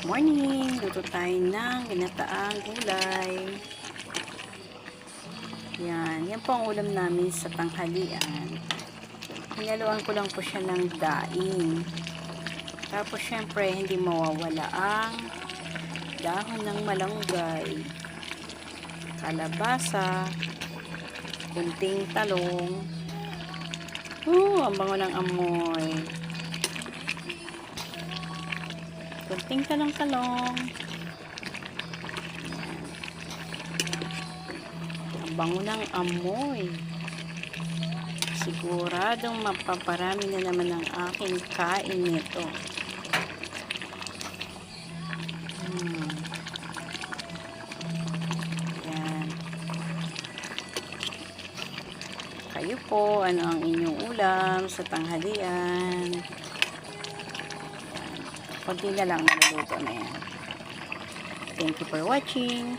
Morning! Luto tayo ng ginataang gulay. Yan po ang ulam namin sa tanghalian. Hinaluan ko lang po siya ng daing. Tapos syempre hindi mawawala ang dahon ng malunggay, kalabasa, kunting talong. Ang bango ng amoy. Kunting talong-talong. Ang bango ng amoy. Siguradong mapaparami na naman ang aking kain nito. Yan. Kayo po, ano ang inyong ulam sa tanghalian? Konti na lang maluluto na yan. Thank you for watching.